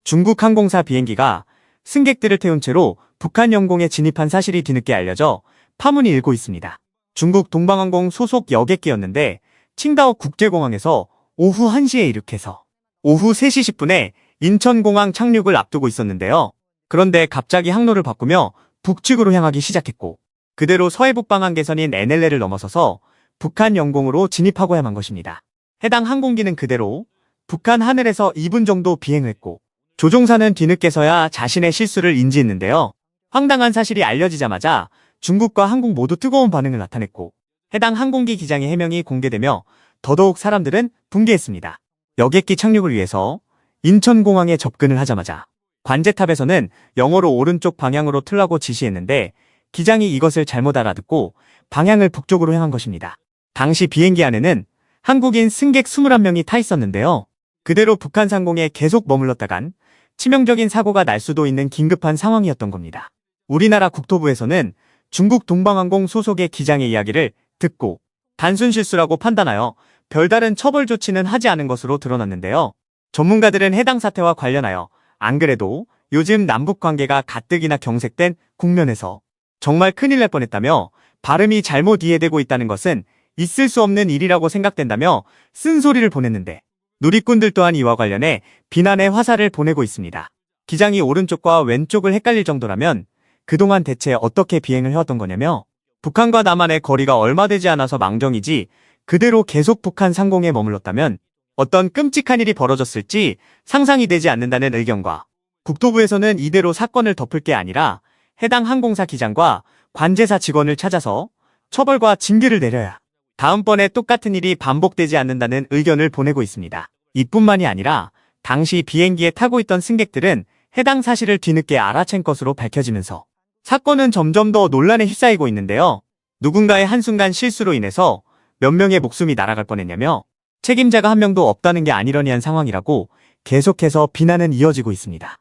중국 항공사 비행기가 승객들을 태운 채로 북한 영공에 진입한 사실이 뒤늦게 알려져 파문이 일고 있습니다. 중국 동방항공 소속 여객기였는데 칭다오 국제공항에서 오후 1시에 이륙해서 오후 3시 10분에 인천공항 착륙을 앞두고 있었는데요. 그런데 갑자기 항로를 바꾸며 북측으로 향하기 시작했고 그대로 서해북방한 개선인 NLL을 넘어서서 북한 영공으로 진입하고야 만 것입니다. 해당 항공기는 그대로 북한 하늘에서 2분 정도 비행을 했고 조종사는 뒤늦게서야 자신의 실수를 인지했는데요. 황당한 사실이 알려지자마자 중국과 한국 모두 뜨거운 반응을 나타냈고 해당 항공기 기장의 해명이 공개되며 더더욱 사람들은 분개했습니다. 여객기 착륙을 위해서 인천공항에 접근을 하자마자 관제탑에서는 영어로 오른쪽 방향으로 틀라고 지시했는데 기장이 이것을 잘못 알아듣고 방향을 북쪽으로 향한 것입니다. 당시 비행기 안에는 한국인 승객 21명이 타 있었는데요. 그대로 북한 상공에 계속 머물렀다간 치명적인 사고가 날 수도 있는 긴급한 상황이었던 겁니다. 우리나라 국토부에서는 중국 동방항공 소속의 기장의 이야기를 듣고 단순 실수라고 판단하여 별다른 처벌 조치는 하지 않은 것으로 드러났는데요. 전문가들은 해당 사태와 관련하여 안 그래도 요즘 남북 관계가 가뜩이나 경색된 국면에서 정말 큰일 날 뻔했다며 발음이 잘못 이해되고 있다는 것은 있을 수 없는 일이라고 생각된다며 쓴소리를 보냈는데 누리꾼들 또한 이와 관련해 비난의 화살을 보내고 있습니다. 기장이 오른쪽과 왼쪽을 헷갈릴 정도라면 그동안 대체 어떻게 비행을 해왔던 거냐며 북한과 남한의 거리가 얼마 되지 않아서 망정이지 그대로 계속 북한 상공에 머물렀다면 어떤 끔찍한 일이 벌어졌을지 상상이 되지 않는다는 의견과 국토부에서는 이대로 사건을 덮을 게 아니라 해당 항공사 기장과 관제사 직원을 찾아서 처벌과 징계를 내려야 다음번에 똑같은 일이 반복되지 않는다는 의견을 보내고 있습니다. 이뿐만이 아니라 당시 비행기에 타고 있던 승객들은 해당 사실을 뒤늦게 알아챈 것으로 밝혀지면서 사건은 점점 더 논란에 휩싸이고 있는데요. 누군가의 한순간 실수로 인해서 몇 명의 목숨이 날아갈 뻔했냐며 책임자가 한 명도 없다는 게 아니러니한 상황이라고 계속해서 비난은 이어지고 있습니다.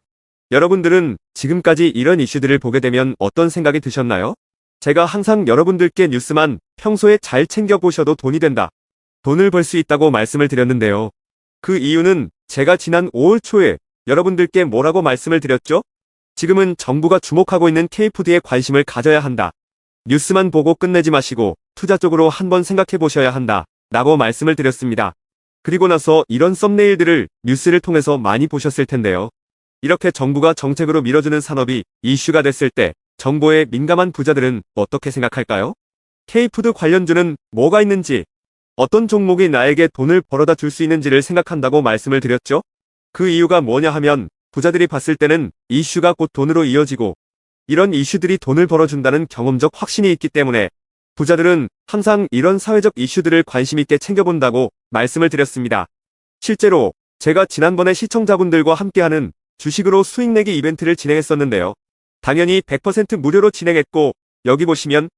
여러분들은 지금까지 이런 이슈들을 보게 되면 어떤 생각이 드셨나요? 제가 항상 여러분들께 뉴스만 평소에 잘 챙겨보셔도 돈이 된다, 돈을 벌 수 있다고 말씀을 드렸는데요. 그 이유는 제가 지난 5월 초에 여러분들께 뭐라고 말씀을 드렸죠? 지금은 정부가 주목하고 있는 K푸드에 관심을 가져야 한다. 뉴스만 보고 끝내지 마시고 투자 쪽으로 한번 생각해 보셔야 한다 라고 말씀을 드렸습니다. 그리고 나서 이런 썸네일들을 뉴스를 통해서 많이 보셨을 텐데요. 이렇게 정부가 정책으로 밀어주는 산업이 이슈가 됐을 때 정보에 민감한 부자들은 어떻게 생각할까요? K푸드 관련주는 뭐가 있는지, 어떤 종목이 나에게 돈을 벌어다 줄 수 있는지를 생각한다고 말씀을 드렸죠? 그 이유가 뭐냐 하면 부자들이 봤을 때는 이슈가 곧 돈으로 이어지고 이런 이슈들이 돈을 벌어준다는 경험적 확신이 있기 때문에 부자들은 항상 이런 사회적 이슈들을 관심 있게 챙겨본다고 말씀을 드렸습니다. 실제로 제가 지난번에 시청자분들과 함께하는 주식으로 수익 내기 이벤트를 진행했었는데요. 당연히 100% 무료로 진행했고 여기 보시면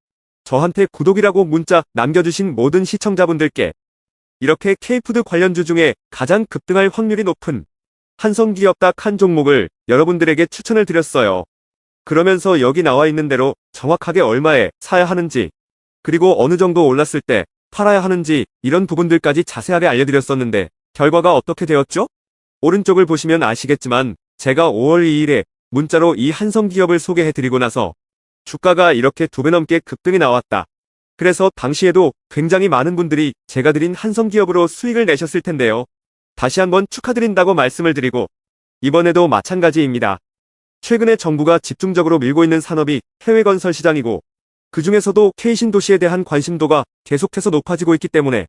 저한테 구독이라고 문자 남겨주신 모든 시청자분들께 이렇게 K푸드 관련주 중에 가장 급등할 확률이 높은 한성기업 딱 한 종목을 여러분들에게 추천을 드렸어요. 그러면서 여기 나와 있는 대로 정확하게 얼마에 사야 하는지, 그리고 어느 정도 올랐을 때 팔아야 하는지 이런 부분들까지 자세하게 알려드렸었는데 결과가 어떻게 되었죠? 오른쪽을 보시면 아시겠지만 제가 5월 2일에 문자로 이 한성기업을 소개해드리고 나서 주가가 이렇게 2배 넘게 급등이 나왔다. 그래서 당시에도 굉장히 많은 분들이 제가 드린 한성기업으로 수익을 내셨을 텐데요. 다시 한번 축하드린다고 말씀을 드리고 이번에도 마찬가지입니다. 최근에 정부가 집중적으로 밀고 있는 산업이 해외 건설 시장이고 그 중에서도 K신도시에 대한 관심도가 계속해서 높아지고 있기 때문에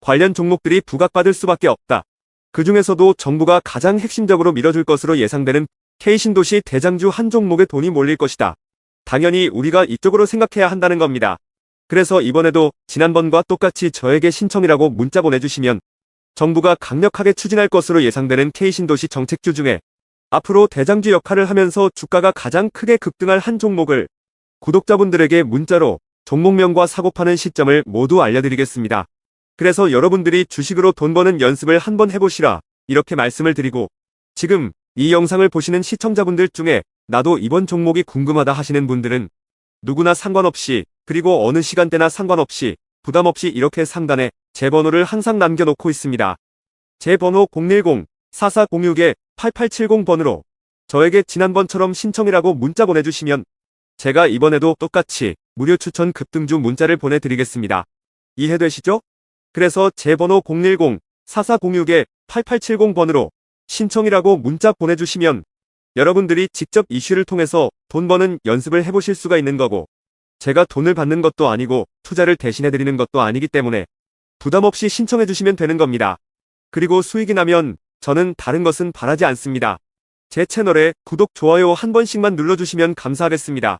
관련 종목들이 부각받을 수밖에 없다. 그 중에서도 정부가 가장 핵심적으로 밀어줄 것으로 예상되는 K신도시 대장주 한 종목에 돈이 몰릴 것이다. 당연히 우리가 이쪽으로 생각해야 한다는 겁니다. 그래서 이번에도 지난번과 똑같이 저에게 신청이라고 문자 보내주시면 정부가 강력하게 추진할 것으로 예상되는 K신도시 정책주 중에 앞으로 대장주 역할을 하면서 주가가 가장 크게 급등할 한 종목을 구독자분들에게 문자로 종목명과 사고파는 시점을 모두 알려드리겠습니다. 그래서 여러분들이 주식으로 돈 버는 연습을 한번 해보시라 이렇게 말씀을 드리고 지금 이 영상을 보시는 시청자분들 중에 나도 이번 종목이 궁금하다 하시는 분들은 누구나 상관없이 그리고 어느 시간대나 상관없이 부담없이 이렇게 상단에 제 번호를 항상 남겨놓고 있습니다. 제 번호 010-4406에 8870번으로 저에게 지난번처럼 신청이라고 문자 보내주시면 제가 이번에도 똑같이 무료 추천 급등주 문자를 보내드리겠습니다. 이해되시죠? 그래서 제 번호 010-4406-8870번으로 신청이라고 문자 보내주시면 여러분들이 직접 이슈를 통해서 돈 버는 연습을 해보실 수가 있는 거고, 제가 돈을 받는 것도 아니고 투자를 대신해드리는 것도 아니기 때문에 부담 없이 신청해주시면 되는 겁니다. 그리고 수익이 나면 저는 다른 것은 바라지 않습니다. 제 채널에 구독, 좋아요 한 번씩만 눌러주시면 감사하겠습니다.